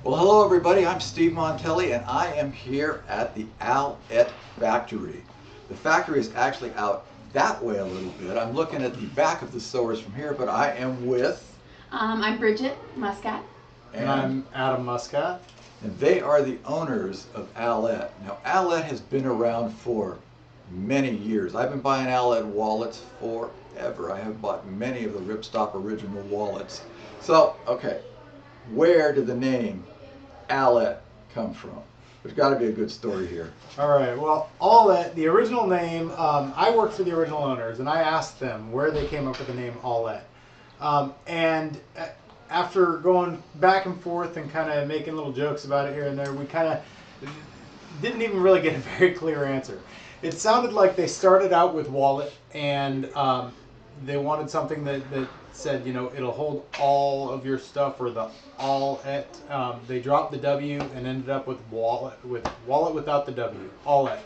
Well, hello everybody. I'm Steve Montelli, and I am here at the Allett factory. The factory is actually out that way a little bit. I'm looking at the back of the sewers from here, but I am with... I'm Bridget Muscat. And I'm Adam Muscat. And they are the owners of Allett. Now, Allett has been around for many years. I've been buying Allett wallets forever. I have bought many of the Ripstop original wallets. So, okay, where did the name Allett come from? There's got to be a good story here. All right. Well, Allett, the original name, I worked for the original owners, and I asked them where they came up with the name Allett. And after going back and forth and kind of making little jokes about it here and there, we kind of didn't even really get a very clear answer. It sounded like they started out with wallet, and they wanted something that said, you know, it'll hold all of your stuff, or the Allett. They dropped the W and ended up with wallet without the W, Allett.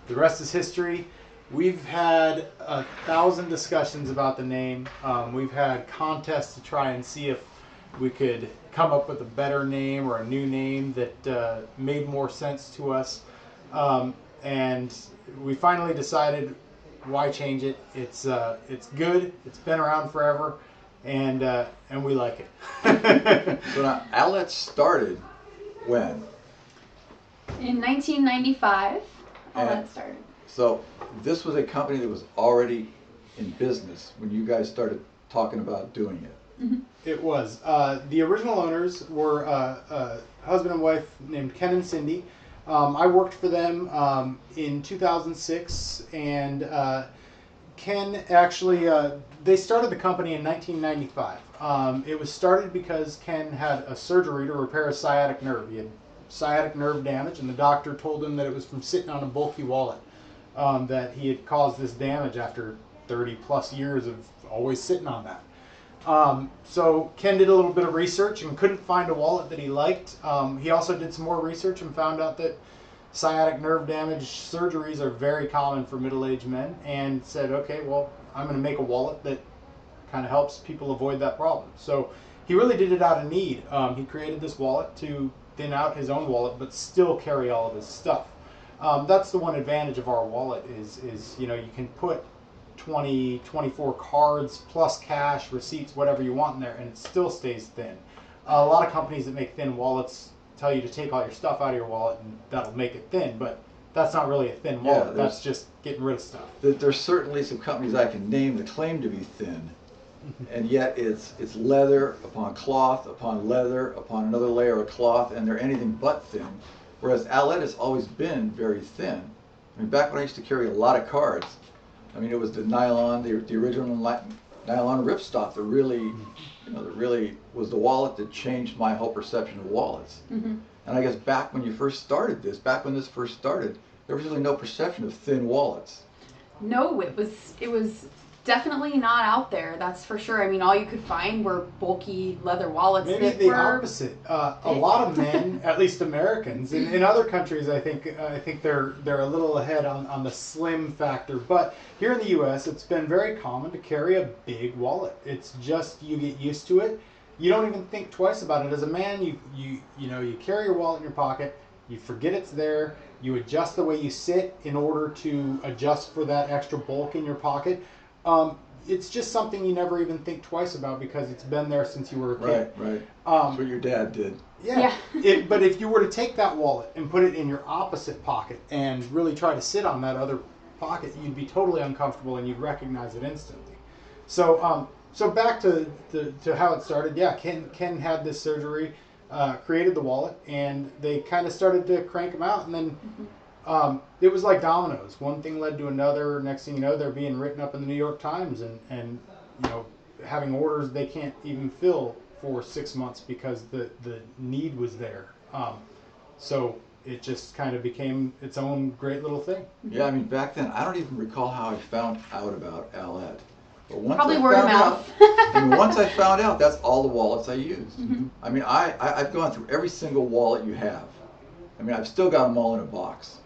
The rest is history. We've had 1,000 discussions about the name. We've had contests to try and see if we could come up with a better name or a new name that made more sense to us. And we finally decided, why change it? It's good. It's been around forever, and we like it. So now, Allett started when? In 1995, all And- that started. So this was a company that was already in business when you guys started talking about doing it. Mm-hmm. It was. The original owners were a husband and wife named Ken and Cindy. I worked for them in 2006, and Ken actually, they started the company in 1995. It was started because Ken had a surgery to repair a sciatic nerve. He had sciatic nerve damage, and the doctor told him that it was from sitting on a bulky wallet, that he had caused this damage after 30 plus years of always sitting on that. So Ken did a little bit of research and couldn't find a wallet that he liked. He also did some more research and found out that sciatic nerve damage surgeries are very common for middle-aged men, and said, okay, well, I'm going to make a wallet that kind of helps people avoid that problem. So he really did it out of need. He created this wallet to thin out his own wallet but still carry all of his stuff. That's the one advantage of our wallet is you know, you can put 24 cards plus cash, receipts, whatever you want in there, and it still stays thin. A lot of companies that make thin wallets tell you to take all your stuff out of your wallet and that'll make it thin, but that's not really a thin wallet. Yeah, That's just getting rid of stuff. There's certainly some companies I can name that claim to be thin, and yet it's leather upon cloth upon leather upon another layer of cloth, and they're anything but thin. Whereas Allett has always been very thin. I mean, back when I used to carry a lot of cards, I mean, it was the nylon, the original nylon ripstop that really, you know, that really was the wallet that changed my whole perception of wallets. Mm-hmm. And I guess back when you first started this, back when this first started, there was really no perception of thin wallets. No, it was definitely not out there. That's for sure. I mean, all you could find were bulky leather wallets. Maybe that the were opposite. A lot of men, at least Americans, in other countries, I think they're a little ahead on the slim factor. But here in the U.S., it's been very common to carry a big wallet. It's just, you get used to it. You don't even think twice about it. As a man, you know, you carry your wallet in your pocket. You forget it's there. You adjust the way you sit in order to adjust for that extra bulk in your pocket. It's just something you never even think twice about because it's been there since you were a kid. Right. That's what your dad did. Yeah. But if you were to take that wallet and put it in your opposite pocket and really try to sit on that other pocket, you'd be totally uncomfortable and you'd recognize it instantly. So back to how it started. Yeah, Ken had this surgery, created the wallet, and they kind of started to crank them out, and then. It was like dominoes. One thing led to another. Next thing you know, they're being written up in the New York Times, and you know, having orders they can't even fill for 6 months because the need was there. So it just kind of became its own great little thing. Yeah, I mean, back then, I don't even recall how I found out about Allett. But once probably I word of found mouth. out, I mean, once I found out, that's all the wallets I used. Mm-hmm. I mean, I've gone through every single wallet you have. I mean, I've still got them all in a box.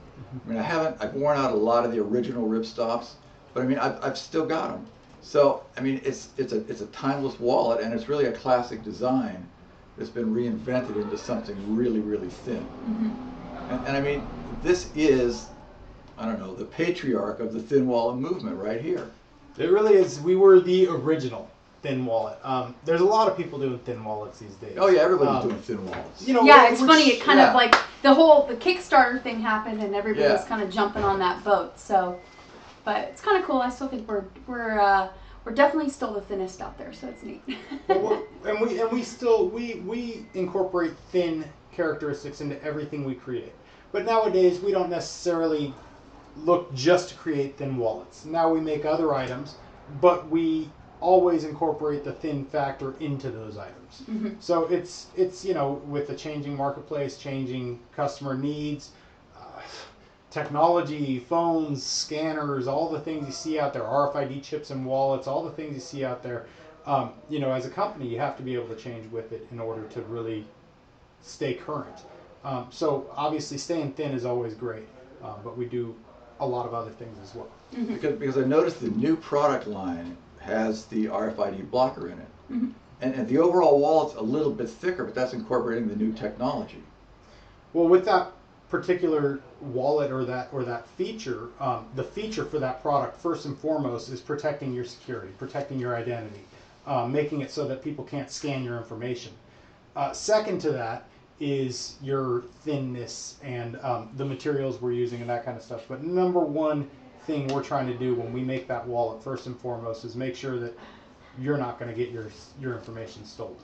I mean, I've worn out a lot of the original ripstops, but I mean, I've still got them. So, I mean, it's a timeless wallet, and it's really a classic design. that's been reinvented into something really, really thin. Mm-hmm. And I mean, this is, I don't know, the patriarch of the thin wallet movement right here. It really is. We were the original thin wallet. There's a lot of people doing thin wallets these days. Oh yeah, everybody's doing thin wallets. You know, Yeah, it's funny. It kind yeah. of like the Kickstarter thing happened, and everybody was kind of jumping on that boat. So, but it's kind of cool. I still think we're definitely still the thinnest out there, so it's neat. we incorporate thin characteristics into everything we create. But nowadays we don't necessarily look just to create thin wallets. Now we make other items, but we always incorporate the thin factor into those items. Mm-hmm. So it's you know, with the changing marketplace, changing customer needs, technology, phones, scanners, all the things you see out there, RFID chips and wallets, all the things you see out there. You know, as a company, you have to be able to change with it in order to really stay current. So obviously, staying thin is always great, but we do a lot of other things as well. Mm-hmm. Because I noticed the new product line has the RFID blocker in it. Mm-hmm. And the overall wallet's a little bit thicker, but that's incorporating the new technology. Well, with that particular wallet or that feature, the feature for that product first and foremost is protecting your security, protecting your identity, making it so that people can't scan your information. Second to that is your thinness and the materials we're using and that kind of stuff. But number one thing we're trying to do when we make that wallet first and foremost is make sure that you're not going to get your information stolen.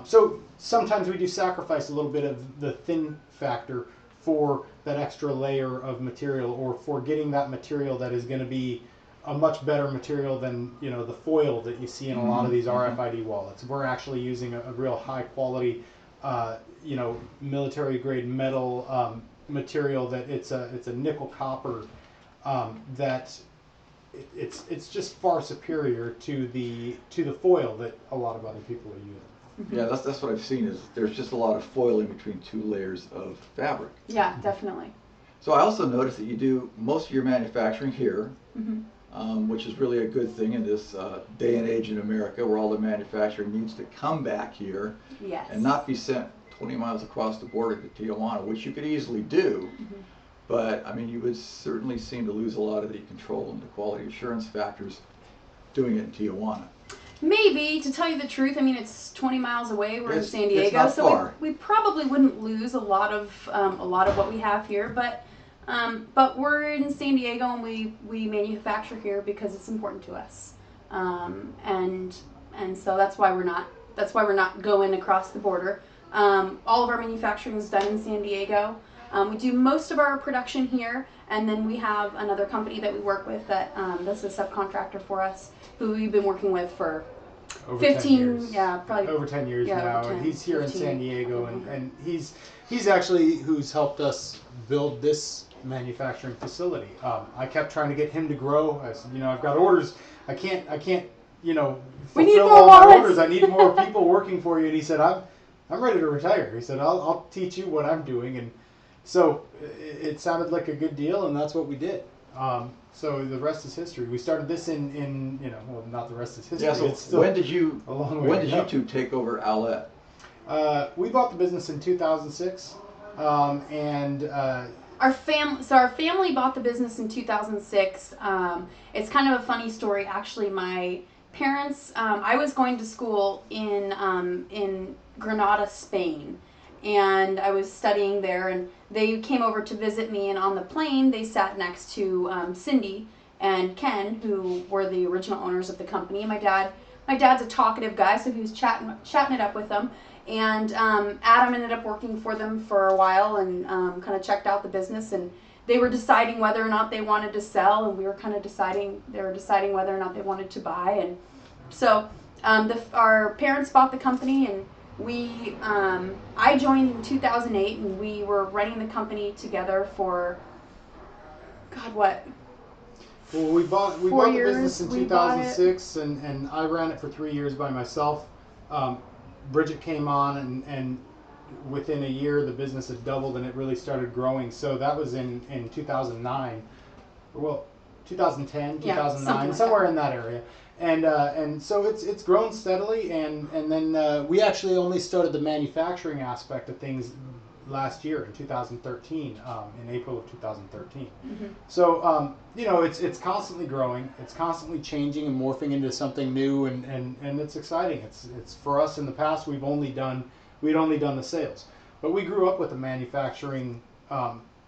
So sometimes we do sacrifice a little bit of the thin factor for that extra layer of material, or for getting that material that is going to be a much better material than, you know, the foil that you see in a lot of these RFID wallets. We're actually using a real high quality, you know, military grade metal material that it's a nickel copper that it's just far superior to the foil that a lot of other people are using. Yeah, that's what I've seen, is there's just a lot of foil in between two layers of fabric. Yeah, definitely. So I also noticed that you do most of your manufacturing here, Mm-hmm. which is really a good thing in this day and age in America, where all the manufacturing needs to come back here Yes. and not be sent 20 miles across the border to Tijuana, which you could easily do. Mm-hmm. But I mean, you would certainly seem to lose a lot of the control and the quality assurance factors doing it in Tijuana. Maybe, to tell you the truth, I mean, it's 20 miles away. We're in San It's Diego, not so far. we probably wouldn't lose a lot of what we have here. But we're in San Diego, and we manufacture here because it's important to us, and so that's why we're not going across the border. All of our manufacturing is done in San Diego. We do most of our production here, and then we have another company that we work with that's a subcontractor for us, who we've been working with for Over 15 10 years. yeah, probably Over 10 years yeah, now, over 10, and he's here 15. in San Diego, and he's actually who's helped us build this manufacturing facility. I kept trying to get him to grow. I said, you know, I've got orders. I can't, you know, We need fulfill more all my wallets. orders. I need more people working for you. And he said, I'm ready to retire. He said, I'll teach you what I'm doing. And so it sounded like a good deal, and that's what we did. So the rest is history. We started this in you know, well, not the rest is history. Yeah, so It's still when did you a long way when to did go. you two take over Allett? We bought the business in 2006, and Our family bought the business in 2006. It's kind of a funny story, actually. My parents, I was going to school in Granada, Spain, and I was studying there, and they came over to visit me, and on the plane they sat next to Cindy and Ken, who were the original owners of the company. And my dad's a talkative guy, so he was chatting it up with them. And Adam ended up working for them for a while, and kind of checked out the business, and they were deciding whether or not they wanted to sell, and we were kind of deciding whether or not they wanted to buy. And so our parents bought the company, and I joined in 2008, and we were running the company together for, God, what? well, we bought the years, business in we bought 2006, and I ran it for 3 years by myself. Bridget came on, and within a year the business had doubled, and it really started growing. So that was in 2009, well, 2010, Yeah, 2009, something like somewhere that. in that area. And so it's grown steadily, and then we actually only started the manufacturing aspect of things last year in 2013, in April of 2013. Mm-hmm. So it's constantly growing, it's constantly changing and morphing into something new, and it's exciting. It's for us. In the past we'd only done the sales, but we grew up with a manufacturing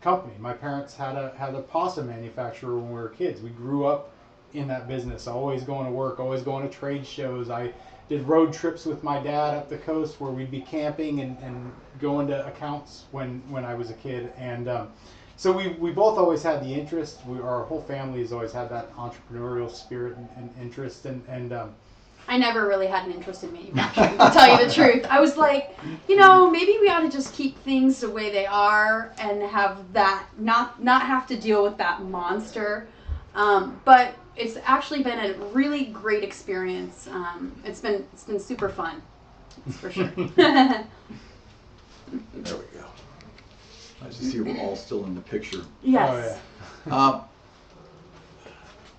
company. My parents had a pasta manufacturer when we were kids. We grew up in that business, always going to work, always going to trade shows. I did road trips with my dad up the coast where we'd be camping and going to accounts when I was a kid. And so we both always had the interest. Our whole family has always had that entrepreneurial spirit and interest. And I never really had an interest in manufacturing, to tell you the truth. I was like, maybe we ought to just keep things the way they are and have that, not have to deal with that monster. But it's actually been a really great experience. It's been super fun, that's for sure. There we go. Nice to see we're all still in the picture. Yes. Oh, yeah.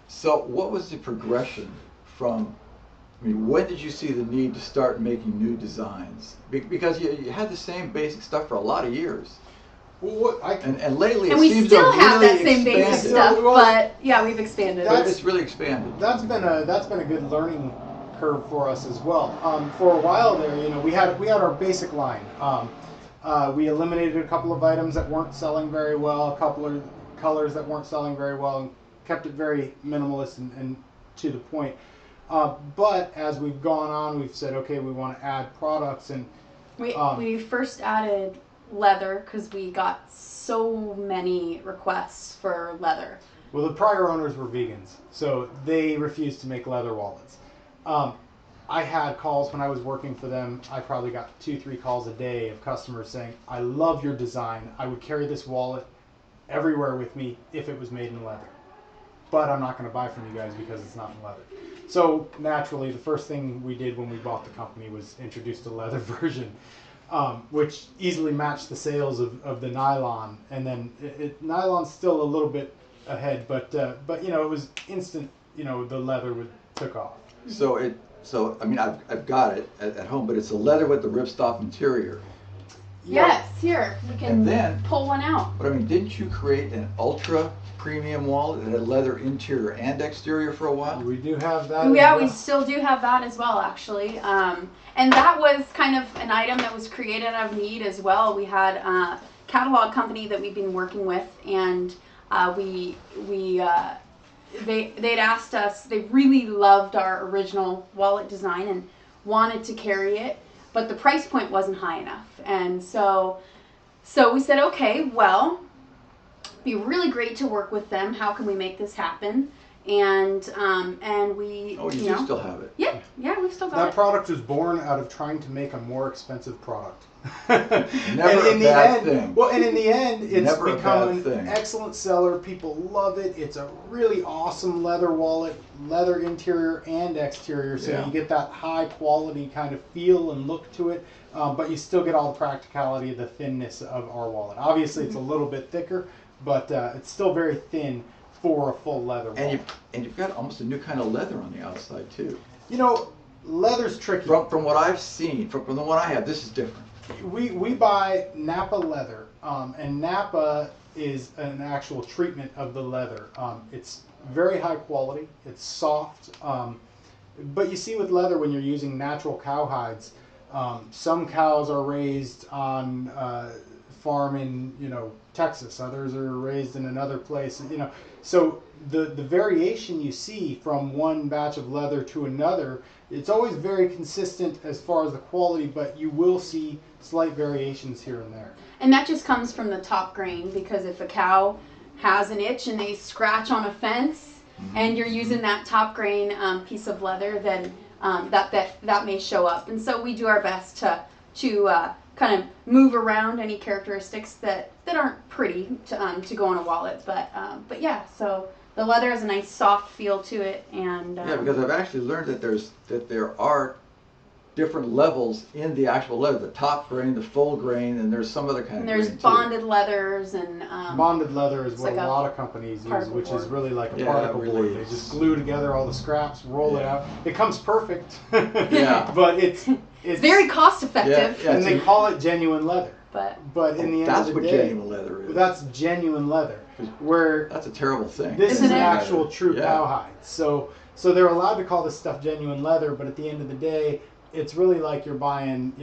So what was the progression from, when did you see the need to start making new designs? Because you had the same basic stuff for a lot of years. Well, and lately And it we seems to still have really that same basic expanded. stuff, Well, but yeah, we've expanded. It's really expanded. That's been a good learning curve for us as well. For a while there, we had our basic line. We eliminated a couple of items that weren't selling very well, a couple of colors that weren't selling very well, and kept it very minimalist and to the point. But as we've gone on, we've said, okay, we want to add products, and we first added leather because we got so many requests for leather. Well, the prior owners were vegans, so they refused to make leather wallets. I had calls when I was working for them. I probably got 2-3 calls a day of customers saying, I love your design. I would carry this wallet everywhere with me if it was made in leather. But I'm not going to buy from you guys because it's not in leather. So naturally, the first thing we did when we bought the company was introduce the leather version, which easily matched the sales of the nylon. And then nylon's still a little bit ahead, but it was instant. The leather took off. So I've got it at home, but it's a leather with the ripstop interior. Yes, here we can And then pull one out. But didn't you create an ultra premium wallet that had leather interior and exterior for a while? We do have that. Yeah, we still do have that as well, actually. And that was kind of an item that was created out of need as well. We had a catalog company that we've been working with, and they'd asked us. They really loved our original wallet design and wanted to carry it, but the price point wasn't high enough. And so we said, okay, well, it'd be really great to work with them. How can we make this happen? And we. Oh, you do still have it. Yeah, we've still got That it. product was born out of trying to make a more expensive product. Never a bad thing. Well, and in the end, it's Never become a bad thing. an excellent seller. People love it. It's a really awesome leather wallet, leather interior and exterior, so Yeah. you get that high quality kind of feel and look to it, but you still get all the practicality of the thinness of our wallet. Obviously, it's a little bit thicker, but it's still very thin for a full leather wallet. And you've got almost a new kind of leather on the outside too. Leather's tricky. From what I've seen, from the one I have, this is different. We buy Napa leather, and Napa is an actual treatment of the leather. It's very high quality. It's soft, but you see with leather when you're using natural cow hides, some cows are raised on farm in Texas. Others are raised in another place. So the variation you see from one batch of leather to another, it's always very consistent as far as the quality, but you will see slight variations here and there. And that just comes from the top grain, because if a cow has an itch and they scratch on a fence, and you're using that top grain piece of leather, then that may show up. And so we do our best to kind of move around any characteristics that aren't pretty to go on a wallet. But yeah, so the leather has a nice soft feel to it, and Yeah, because I've actually learned that there are different levels in the actual leather. The top grain, the full grain, and there's some other kind And of there's grain too. bonded leathers and Bonded leather is it's what like a a lot of companies use, particle which is board. really like a Yeah, particle really board. They is. just glue together all the scraps, roll it Yeah. out. It comes perfect. Yeah. But it's very cost effective. Yeah, and they call it genuine leather. But in the end That's of the what day, genuine leather is. that's genuine leather. Where That's a terrible thing. this Isn't is it? actual true Yeah. cowhide. So they're allowed to call this stuff genuine leather, but at the end of the day, it's really like you're buying,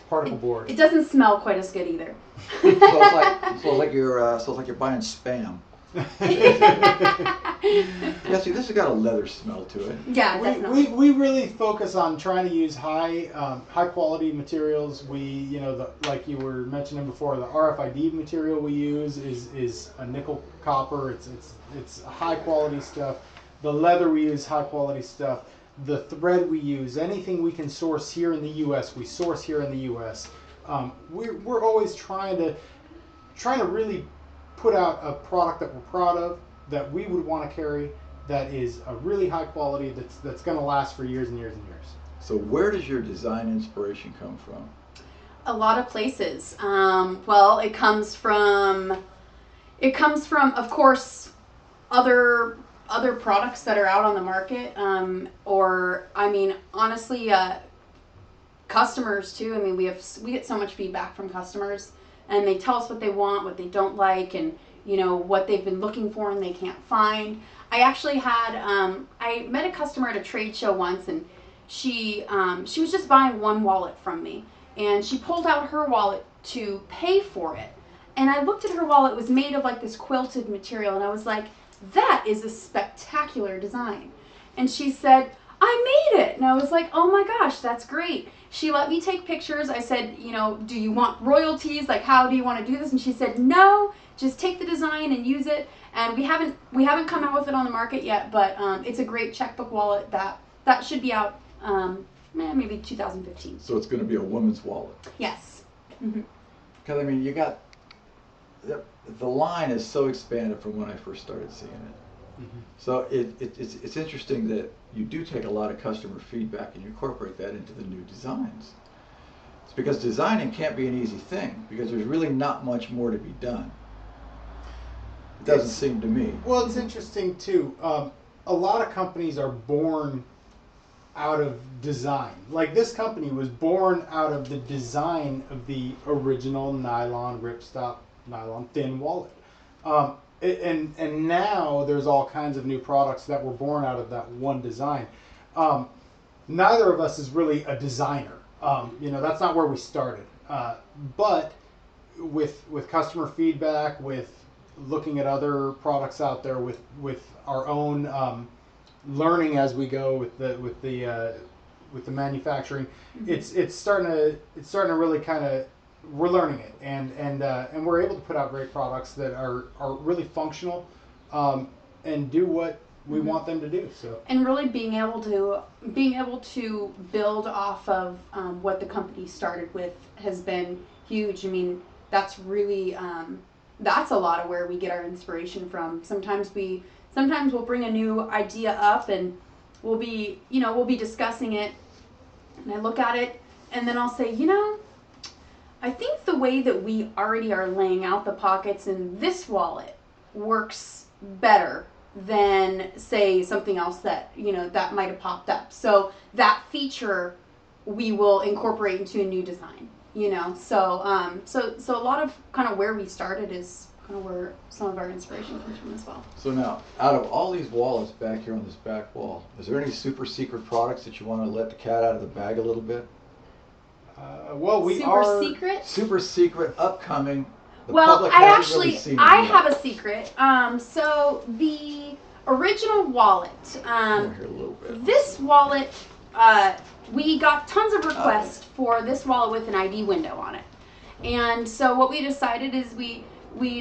particle board. It doesn't smell quite as good either. So it's like you're buying spam. Yeah, see, this has got a leather smell to it. Yeah, definitely. We really focus on trying to use high quality materials. Like you were mentioning before, the RFID material we use is a nickel copper. It's high quality stuff. The leather we use, high quality stuff. The thread we use, anything we can source here in the U.S., we source here in the U.S. We're always trying to really put out a product that we're proud of, that we would want to carry, that is a really high quality, that's going to last for years and years and years. So where does your design inspiration come from? A lot of places. Well, it comes from, of course, other products that are out on the market, honestly, customers too. I mean, we get so much feedback from customers, and they tell us what they want, what they don't like, and what they've been looking for and they can't find. I actually had I met a customer at a trade show once, and she was just buying one wallet from me, and she pulled out her wallet to pay for it, and I looked at her wallet. It was made of like this quilted material, and I was like, that is a spectacular design. And she said, I made it. And I was like, oh my gosh, that's great. She let me take pictures. I said, do you want royalties? Like, how do you want to do this? And she said, no, just take the design and use it. And we haven't come out with it on the market yet, but it's a great checkbook wallet that should be out maybe 2015. So it's going to be a woman's wallet. Yes. Mm-hmm. Because I mean, you got the line is so expanded from when I first started seeing it. Mm-hmm. So it's interesting that you do take a lot of customer feedback and you incorporate that into the new designs. It's because designing can't be an easy thing, because there's really not much more to be done. It doesn't seem to me. Well, it's interesting too. A lot of companies are born out of design. Like this company was born out of the design of the original nylon ripstop, nylon thin wallet. And now there's all kinds of new products that were born out of that one design. Neither of us is really a designer. That's not where we started. But with customer feedback, with looking at other products out there, with our own learning as we go with the manufacturing, Mm-hmm. it's starting to really kind of, we're learning it, and we're able to put out great products that are really functional, and do what we Mm-hmm. want them to do. So, And really being able to build off of what the company started with has been huge. I mean, that's really that's a lot of where we get our inspiration from. Sometimes we'll bring a new idea up, and we'll be discussing it, and I look at it, and then I'll say, I think the way that we already are laying out the pockets in this wallet works better than, say, something else that that might have popped up. So that feature we will incorporate into a new design. So a lot of kind of where we started is kind of where some of our inspiration comes from as well. So now, out of all these wallets back here on this back wall, is there any super secret products that you want to let the cat out of the bag a little bit? well, we Super are secret? Super secret, upcoming. The Well, public I hasn't actually really seen it I yet. have a secret. So the original wallet, Over here a little bit. this wallet, we got tons of requests for this wallet with an ID window on it. And so what we decided is we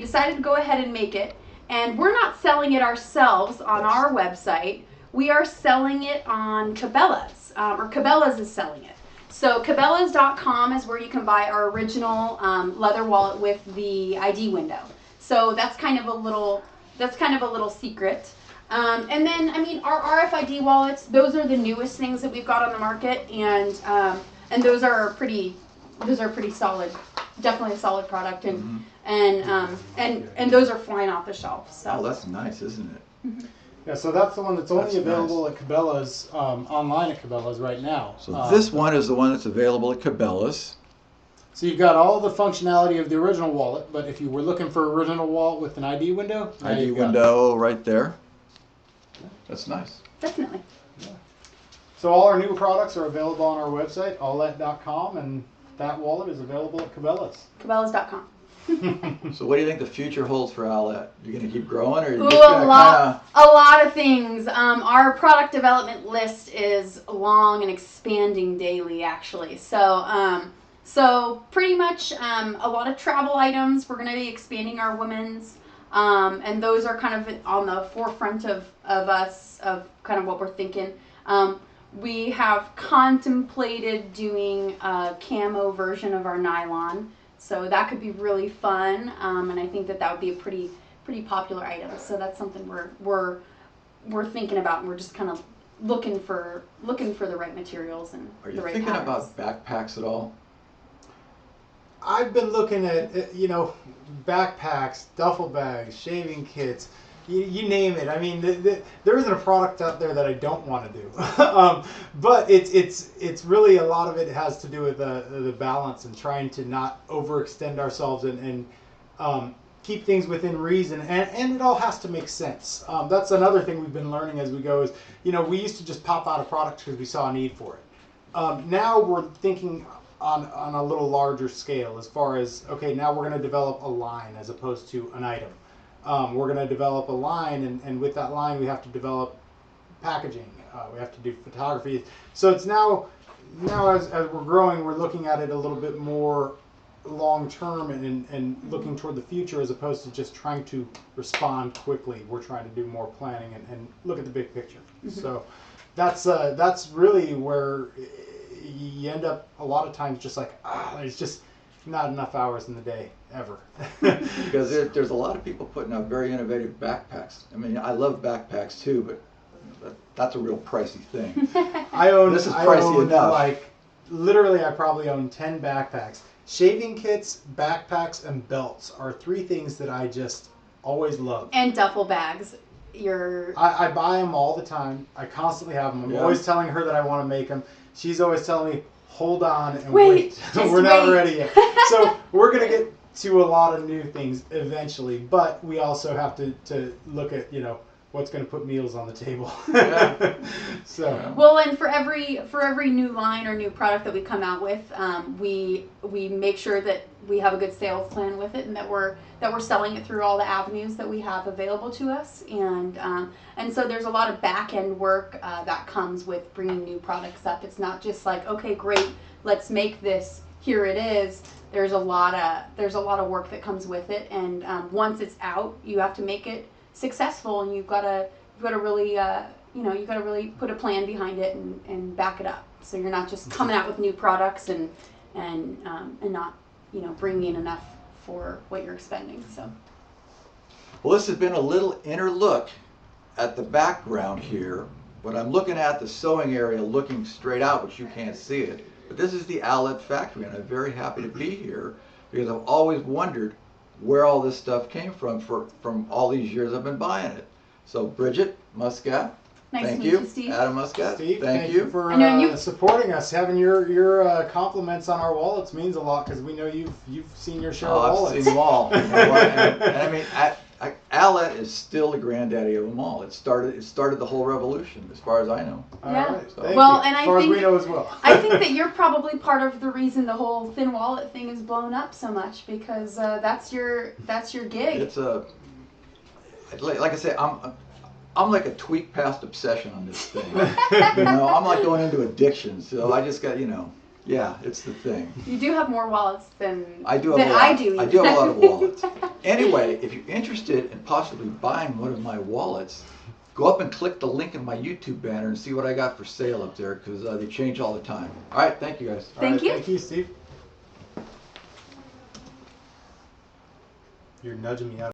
decided to go ahead and make it. And we're not selling it ourselves on our website. We are selling it on Cabela's, or Cabela's is selling it. So Cabela's.com is where you can buy our original leather wallet with the ID window. So that's kind of a little secret. And then, I mean, our RFID wallets, those are the newest things that we've got on the market, and those are pretty solid, definitely a solid product, and those are flying off the shelf. So. Oh, that's nice, isn't it? Mm-hmm. Yeah, so that's the one that's only That's available nice. at Cabela's, online at Cabela's right now. So this one is the one that's available at Cabela's. So you've got all the functionality of the original wallet, but if you were looking for original wallet with an ID window, now ID you've got it. window right there. That's nice. Definitely. So all our new products are available on our website, allett.com, and that wallet is available at Cabela's. Cabela's.com. So what do you think the future holds for Allett? You're going to keep growing, or are you Ooh, just going to kind a lot of things. Our product development list is long and expanding daily, actually. So pretty much a lot of travel items. We're going to be expanding our women's, and those are kind of on the forefront of us, of kind of what we're thinking. We have contemplated doing a camo version of our nylon. So that could be really fun, and I think that would be a pretty popular item. So that's something we're thinking about, and we're just kind of looking for the right materials and Are you the right thinking patterns. about backpacks at all? I've been looking at, backpacks, duffel bags, shaving kits, you name it. I mean, there isn't a product out there that I don't want to do. But it's really, a lot of it has to do with the balance and trying to not overextend ourselves and keep things within reason. And it all has to make sense. That's another thing we've been learning as we go is, we used to just pop out a product because we saw a need for it. Now we're thinking on a little larger scale as far as, okay, now we're going to develop a line as opposed to an item. We're going to develop a line, and with that line we have to develop packaging. We have to do photography. So it's now as we're growing, we're looking at it a little bit more long term and looking toward the future as opposed to just trying to respond quickly. We're trying to do more planning and look at the big picture. Mm-hmm. So that's really where you end up a lot of times just like, there's just not enough hours in the day ever. Because there's a lot of people putting out very innovative backpacks. I mean, I love backpacks too, but that's a real pricey thing. This is pricey enough. Like, literally, I probably own 10 backpacks. Shaving kits, backpacks, and belts are 3 things that I just always love. And duffel bags. I buy them all the time. I constantly have them. I'm always telling her that I want to make them. She's always telling me, hold on and wait. We're not ready yet. So we're going to get to a lot of new things eventually, but we also have to look at, what's going to put meals on the table. So. Well, and for every new line or new product that we come out with, we make sure that we have a good sales plan with it, and that we're selling it through all the avenues that we have available to us, and so there's a lot of back end work that comes with bringing new products up. It's not just like, okay, great, let's make this. Here it is. There's a lot of work that comes with it, and once it's out, you have to make it successful, and you've got to really you've got to really put a plan behind it and back it up. So you're not just coming out with new products and not bringing in enough for what you're expending. So. Well, this has been a little inner look at the background here. When I'm looking at the sewing area, looking straight out, which you can't see it, but this is the Allett factory, and I'm very happy to be here because I've always wondered where all this stuff came from all these years I've been buying it. So Bridget Muscat, thank you. Steve. Adam Muscat, Steve, thank you for supporting us. Having your compliments on our wallets means a lot because we know you've seen your share of wallets. I've seen them all. And I mean, Allett is still the granddaddy of them all. It started the whole revolution, as far as I know. Yeah. All right. So. Thank Well, you. and as far as we know as well. I think that you're probably part of the reason the whole thin wallet thing is blown up so much, because that's your gig. It's like I say, I'm like a tweak past obsession on this thing. I'm like going into addiction. So I just got yeah, it's the thing. You do have more wallets than I do have I do. I do have a lot of wallets. Anyway, if you're interested in possibly buying one of my wallets, go up and click the link in my YouTube banner and see what I got for sale up there, because they change all the time. All right, thank you guys. Thank you. Thank you, Steve. You're nudging me out.